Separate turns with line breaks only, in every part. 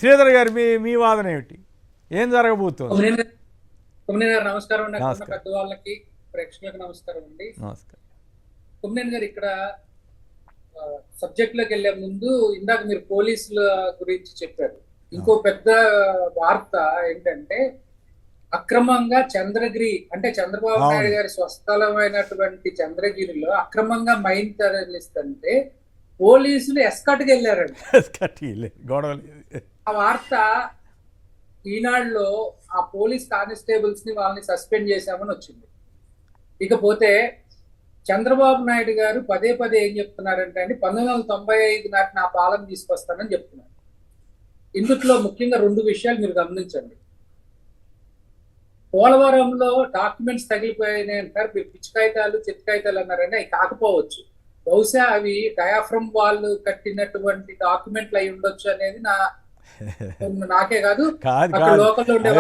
శ్రీధర్ గారు మీ వాదన ఏమిటి? ఏం జరగబోతుంది?
కుమ్మినేని గారు నమస్కారం అండి.
నమస్కారం.
పెద్ద వాళ్ళకి ప్రేక్షకులకు నమస్కారం అండి.
నమస్కారం.
కుమ్మినేని గారు ఇక్కడ సబ్జెక్ట్ లోకి వెళ్లే ముందు ఇందాక మీరు పోలీసుల గురించి చెప్పారు. ఇంకో పెద్ద వార్త ఏంటంటే అక్రమంగా చంద్రగిరి అంటే చంద్రబాబు నాయుడు గారి స్వస్థలమైనటువంటి చంద్రగిరిలో అక్రమంగా మైన్ తరలిస్తుంటే పోలీసులు ఎస్కాట్కి వెళ్ళారండి. ఆ వార్త ఈనాడులో ఆ పోలీస్ కానిస్టేబుల్స్ ని వాళ్ళని సస్పెండ్ చేశామని వచ్చింది. ఇకపోతే చంద్రబాబు నాయుడు గారు పదే పదే ఏం చెప్తున్నారంటే అండి 1995 నాటి నా పాలన తీసుకొస్తానని చెప్తున్నారు. ఇందులో ముఖ్యంగా రెండు విషయాలు మీరు గమనించండి. పోలవరంలో డాక్యుమెంట్స్ తగిలిపోయినాయి అంటారు, మీరు పిచ్చి కాగితాలు చెత్త కాగితాలు అన్నారండి. అవి కాకపోవచ్చు, బహుశా అవి డయాఫ్రమ్ వాళ్ళు కట్టినటువంటి డాక్యుమెంట్లు అయి ఉండొచ్చు అనేది నాకే కాదు లోకల్ ఉండే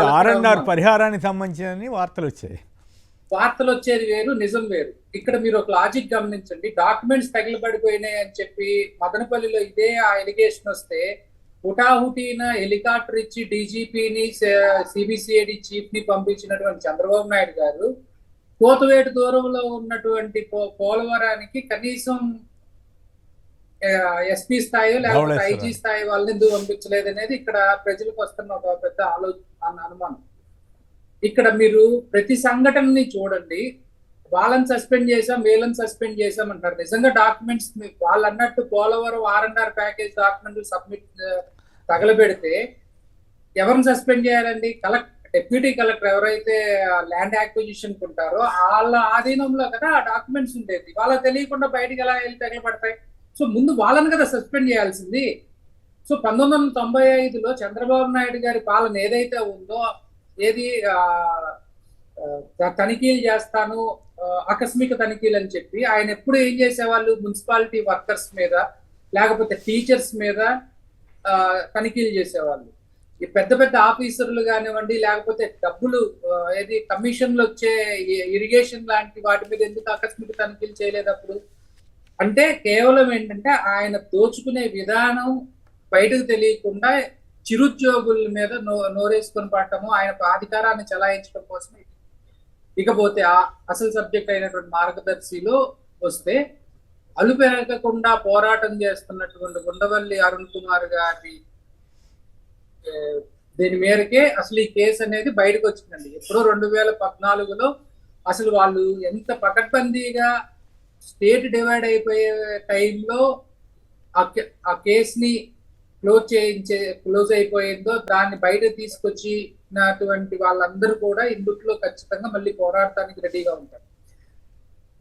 పరిహారానికి సంబంధించిన
వార్తలు వచ్చేది వేరు, నిజం వేరు. ఇక్కడ మీరు ఒక లాజిక్ గమనించండి. డాక్యుమెంట్స్ తగిలిపడిపోయినాయి అని చెప్పి మదనపల్లిలో ఇదే ఆ ఎలిగేషన్ వస్తే హుటాహుటీన హెలికాప్టర్ ఇచ్చి డీజీపీని సిబిసిఐడి చీఫ్ ని పంపించినటువంటి చంద్రబాబు నాయుడు గారు కోతవేటు దూరంలో ఉన్నటువంటి పోలవరానికి కనీసం ఎస్పీ స్థాయి లేకపోతే ఐజీ స్థాయి వాళ్ళని ఎందుకు పంపించలేదు అనేది ఇక్కడ ప్రజలకు వస్తున్న ఒక పెద్ద అనుమానం. ఇక్కడ మీరు ప్రతి సంఘటనని చూడండి, వాళ్ళని సస్పెండ్ చేసాం వీళ్ళని సస్పెండ్ చేసాం అంటారు. నిజంగా డాక్యుమెంట్స్ వాళ్ళు అన్నట్టు పోలవరం R&R ప్యాకేజ్ డాక్యుమెంట్లు సబ్మిట్ తగలబెడితే ఎవరిని సస్పెండ్ చేయాలండి? డెప్యూటీ కలెక్టర్ ఎవరైతే ల్యాండ్ యాక్విజిషన్ ఉంటారో వాళ్ళ ఆధీనంలో కదా ఆ డాక్యుమెంట్స్ ఉండేది. వాళ్ళకి తెలియకుండా బయటికి ఎలా వెళ్ళి తగలబడతాయి? సో ముందు వాళ్ళని కదా సస్పెండ్ చేయాల్సింది. సో 1995లో చంద్రబాబు నాయుడు గారి పాలన ఏదైతే ఉందో, ఏది తనిఖీలు చేస్తాను ఆకస్మిక తనిఖీలు అని చెప్పి ఆయన ఎప్పుడు ఏం చేసేవాళ్ళు? మున్సిపాలిటీ వర్కర్స్ మీద లేకపోతే టీచర్స్ మీద తనిఖీలు చేసేవాళ్ళు. ఈ పెద్ద పెద్ద ఆఫీసర్లు కానివ్వండి లేకపోతే డబ్బులు ఏది కమిషన్లు వచ్చే ఇరిగేషన్ లాంటి వాటి మీద ఎందుకు ఆకస్మిక తనిఖీలు చేయలేదప్పుడు? అంటే కేవలం ఏంటంటే ఆయన దోచుకునే విధానం బయటకు తెలియకుండా చిరుద్యోగుల మీద నోరేసుకొని పడటము, ఆయన అధికారాన్ని చలాయించడం కోసమే. ఇకపోతే అసలు సబ్జెక్ట్ అయినటువంటి మార్గదర్శిలో వస్తే అలుపెరగకుండా పోరాటం చేస్తున్నటువంటి ఉండవల్లి అరుణ్ కుమార్ గారి దీని మేరకే అసలు ఈ కేసు అనేది బయటకు వచ్చిందండి. ఎప్పుడో 2014లో అసలు వాళ్ళు ఎంత పకడ్బందీగా స్టేట్ డివైడ్ అయిపోయే టైంలో ఆ కేసుని క్లోజ్ అయిపోయిందో దాన్ని బయట తీసుకొచ్చినటువంటి వాళ్ళందరూ కూడా ఇందులో ఖచ్చితంగా మళ్ళీ పోరాడటానికి రెడీగా ఉంటారు.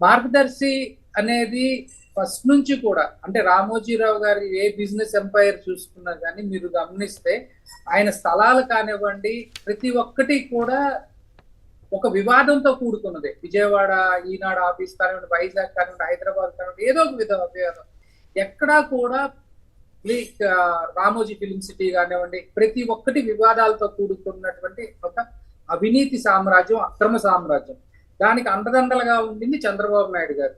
మార్గదర్శి అనేది ఫస్ట్ నుంచి కూడా అంటే రామోజీరావు గారి ఏ బిజినెస్ ఎంపైర్ చూసుకున్నా కానీ మీరు గమనిస్తే ఆయన స్థలాలు కానివ్వండి ప్రతి ఒక్కటి కూడా ఒక వివాదంతో కూడుకున్నదే. విజయవాడ ఈనాడు ఆఫీస్ కానివ్వండి, వైజాగ్ కానివ్వండి, హైదరాబాద్ కానివ్వండి, ఏదో ఒక వివాదం. ఎక్కడా కూడా రామోజీ ఫిలిం సిటీ కానివ్వండి ప్రతి ఒక్కటి వివాదాలతో కూడుకున్నటువంటి ఒక అవినీతి సామ్రాజ్యం, అక్రమ సామ్రాజ్యం. దానికి అండదండలుగా ఉండింది చంద్రబాబు నాయుడు గారు.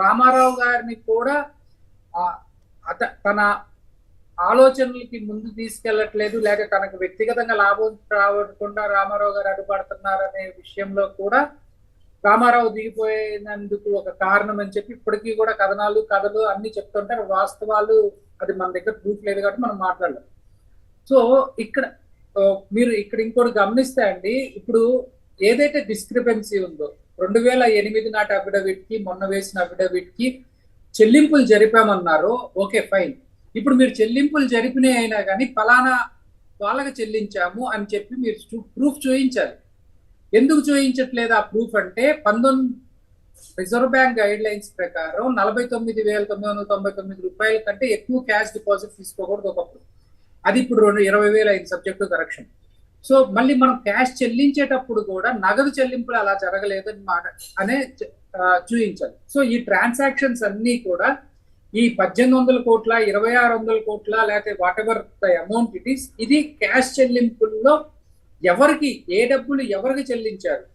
రామారావు గారిని కూడా తన ఆలోచనలకి ముందు తీసుకెళ్లట్లేదు, లేక తనకు వ్యక్తిగతంగా లాభం రావకుండా రామారావు గారు అడ్డుపడుతున్నారనే విషయంలో కూడా రామారావు దిగిపోయినందుకు ఒక కారణం అని చెప్పి ఇప్పటికీ కూడా కథలు అన్ని చెప్తుంటారు. వాస్తవాలు అది మన దగ్గర ప్రూఫ్ లేదు కాబట్టి మనం మాట్లాడలేం. సో మీరు ఇక్కడ ఇంకోటి గమనిస్తే అండి, ఇప్పుడు ఏదైతే డిస్క్రిపెన్సీ ఉందో 2008 నాటి అఫిడవిట్ కి మొన్న వేసిన అఫిడవిట్ కి చెల్లింపులు జరిపామన్నారు, ఓకే ఫైన్. ఇప్పుడు మీరు చెల్లింపులు జరిపినాయి అయినా కానీ ఫలానా వాళ్ళకి చెల్లించాము అని చెప్పి మీరు ప్రూఫ్ చూపించాలి. ఎందుకు చూపించట్లేదు ఆ ప్రూఫ్ అంటే 19 రిజర్వ్ బ్యాంక్ గైడ్ లైన్స్ ప్రకారం 49,999 రూపాయల కంటే ఎక్కువ క్యాష్ డిపాజిట్ తీసుకోకూడదు ఒకప్పుడు. అది ఇప్పుడు 20,000 అయింది సబ్జెక్ట్ టు కరెక్షన్. సో మళ్ళీ మనం క్యాష్ చెల్లించేటప్పుడు కూడా నగదు చెల్లింపులు అలా జరగలేదు అనే చూపించాలి. సో ఈ ట్రాన్సాక్షన్స్ అన్ని కూడా ఈ 1,800 కోట్ల 2,600 కోట్ల లేకపోతే what ever the amount it is, ఇది క్యాష్ చెల్లింపుల్లో ఎవరికి ఏ డబ్బులు ఎవరికి చెల్లించారు,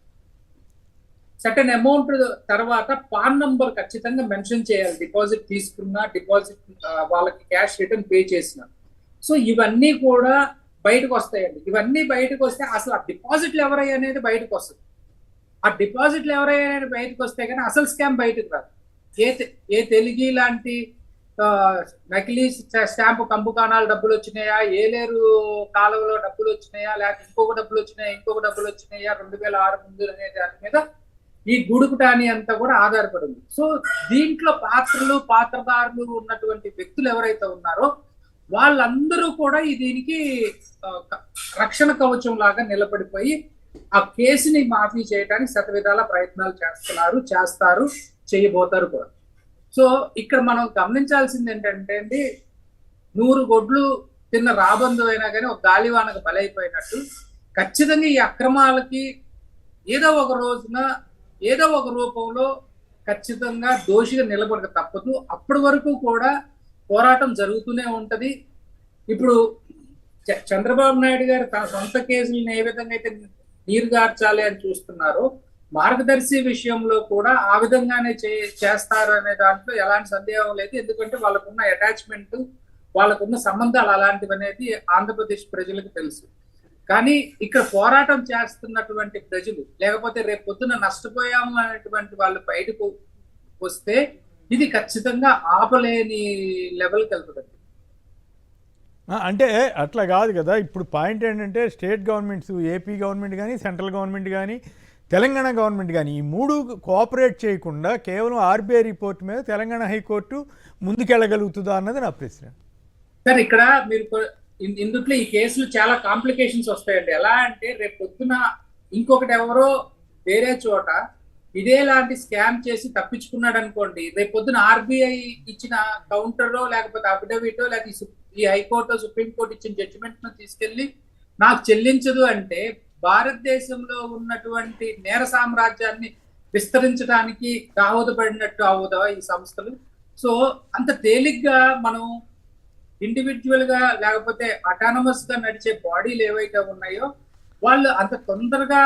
సర్టెన్ అమౌంట్ తర్వాత పాన్ నంబర్ ఖచ్చితంగా మెన్షన్ చేయాలి. డిపాజిట్ తీసుకున్నా, డిపాజిట్ వాళ్ళకి క్యాష్ రిటర్న్ పే చేసిన. సో ఇవన్నీ కూడా బయటకు వస్తాయండి. ఇవన్నీ బయటకు వస్తే అసలు ఆ డిపాజిట్లు ఎవరై అనేది బయటకు వస్తుంది. ఆ డిపాజిట్లు ఎవరై అనేది బయటకు వస్తే కానీ అసలు స్కామ్ బయటకు రాదు. ఏ తెలుగు లాంటి నకిలీ స్టాంపు కంపుకాణాలు డబ్బులు వచ్చినాయా, ఏలేరు కాలువలో డబ్బులు వచ్చినాయా, లేకపోతే ఇంకొక డబ్బులు వచ్చినాయా 2006 ముందు అనే దాని మీద ఈ గుడుకుటాని అంతా కూడా ఆధారపడింది. సో దీంట్లో పాత్రదారులు ఉన్నటువంటి వ్యక్తులు ఎవరైతే ఉన్నారో వాళ్ళందరూ కూడా దీనికి రక్షణ కవచం లాగా నిలబడిపోయి ఆ కేసుని మాఫీ చేయడానికి శతవిధాల ప్రయత్నాలు చేస్తారు, చేయబోతారు కూడా. సో ఇక్కడ మనం గమనించాల్సింది ఏంటంటే అండి, 100 గొడ్లు తిన్న రాబందు అయినా కానీ ఒక గాలివానకు బలైపోయినట్టు ఖచ్చితంగా ఈ అక్రమాలకి ఏదో ఒక రోజున ఏదో ఒక రూపంలో ఖచ్చితంగా దోషిగా నిలబడక తప్పదు. అప్పటి వరకు కూడా పోరాటం జరుగుతూనే ఉంటది. ఇప్పుడు చంద్రబాబు నాయుడు గారు తన సొంత కేసులను ఏ విధంగా అయితే నీరుగార్చాలి అని చూస్తున్నారో, మార్గదర్శి విషయంలో కూడా ఆ విధంగానే చేస్తారు అనే దాంట్లో ఎలాంటి సందేహం లేదు. ఎందుకంటే వాళ్ళకున్న అటాచ్మెంట్, వాళ్ళకున్న సంబంధాలు అలాంటివి అనేది ఆంధ్రప్రదేశ్ ప్రజలకు తెలుసు. కానీ ఇక్కడ పోరాటం చేస్తున్నటువంటి ప్రజలు, లేకపోతే రేపు పొద్దున నష్టపోయాము అనేటువంటి వాళ్ళు బయటకు వస్తే ఇది ఖచ్చితంగా ఆపలేని లెవెల్కి వెళ్తుంది.
అంటే అట్లా కాదు కదా. ఇప్పుడు పాయింట్ ఏంటంటే స్టేట్ గవర్నమెంట్స్, ఏపీ గవర్నమెంట్ కానీ, సెంట్రల్ గవర్నమెంట్ కానీ, తెలంగాణ గవర్నమెంట్ కానీ ఈ 3 కోఆపరేట్ చేయకుండా కేవలం ఆర్బీఐ రిపోర్ట్ మీద తెలంగాణ హైకోర్టు ముందుకెళ్ళగలుగుతుందా అన్నది నా ప్రశ్న.
సార్ ఇక్కడ మీరు ఇందుట్లో ఈ కేసులు చాలా కాంప్లికేషన్స్ వస్తాయండి. ఎలా అంటే రేపు పొద్దున ఇంకొకటి ఎవరో వేరే చోట ఇదే లాంటి స్కామ్ చేసి తప్పించుకున్నాడు అనుకోండి, రేపు పొద్దున ఆర్బీఐ ఇచ్చిన కౌంటరో లేకపోతే అఫిడవిటో లేకపోతే ఈ హైకోర్టు సుప్రీంకోర్టు ఇచ్చిన జడ్జిమెంట్ ను తీసుకెళ్లి నాకు చెల్లించదు అంటే భారతదేశంలో ఉన్నటువంటి నేర సామ్రాజ్యాన్ని విస్తరించడానికి దోహదపడినట్టు అవుదా ఈ సంస్థలు? సో అంత తేలిగ్గా మనం ఇండివిజువల్ గా లేకపోతే అటానమస్ గా నడిచే బాడీలు ఏవైతే ఉన్నాయో వాళ్ళు అంత తొందరగా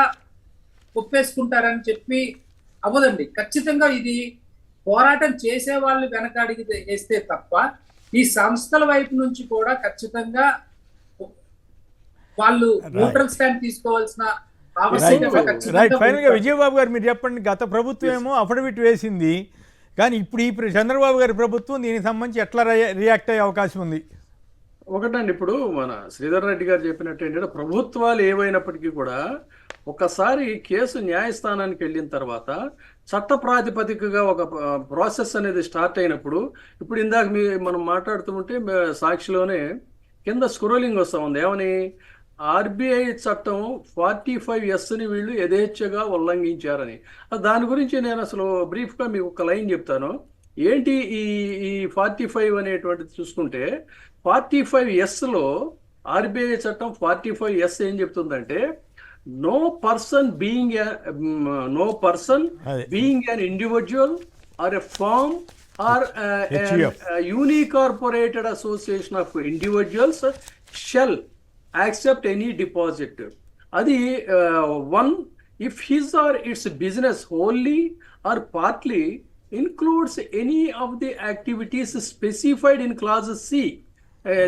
ఒప్పేసుకుంటారని చెప్పి అవ్వదండి. ఖచ్చితంగా ఇది పోరాటం చేసే వాళ్ళు వెనకాడికి వేస్తే తప్ప ఈ సంస్థల వైపు నుంచి కూడా ఖచ్చితంగా వాళ్ళు న్యూట్రల్ స్టాండ్ తీసుకోవాల్సిన ఆవశ్యకత.
రైట్. ఫైనల్ గా విజయబాబు గారు మీరు చెప్పండి. గత ప్రభుత్వం ఏమో అఫిడవిట్ వేసింది, కానీ ఇప్పుడు ఈ చంద్రబాబు గారి ప్రభుత్వం దీనికి సంబంధించి ఎట్లా రియాక్ట్ అయ్యే అవకాశం ఉంది?
ఒకటండి, ఇప్పుడు మన శ్రీధర్ రెడ్డి గారు చెప్పినట్టు ఏంటంటే ప్రభుత్వాలు ఏవైనప్పటికీ కూడా ఒకసారి కేసు న్యాయస్థానానికి వెళ్ళిన తర్వాత చట్ట ప్రాతిపదికగా ఒక ప్రాసెస్ అనేది స్టార్ట్ అయినప్పుడు, ఇప్పుడు ఇందాక మనం మాట్లాడుతూ ఉంటే సాక్షిలోనే కింద స్క్రోలింగ్ వస్తూ ఉంది. ఏమని? ఆర్బీఐ చట్టం 45(s)ని వీళ్ళు యథేచ్ఛగా ఉల్లంఘించారని. దాని గురించి నేను అసలు బ్రీఫ్గా మీకు ఒక లైన్ చెప్తాను. ఏంటి ఈ 45 అనేటువంటిది చూసుకుంటే 45(s)లో ఆర్బీఐ చట్టం 45(s) ఏం చెప్తుందంటే, no person being an individual or a firm or a unincorporated association of individuals shall accept any deposit. Adi one, if his or its business wholly or partly includes any of the activities specified in clause C,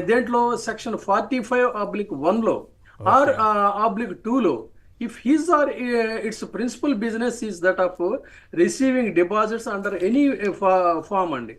dentlo section 45(1) lo or (2) lo, if his or its principal business is that of receiving deposits under any form అండి.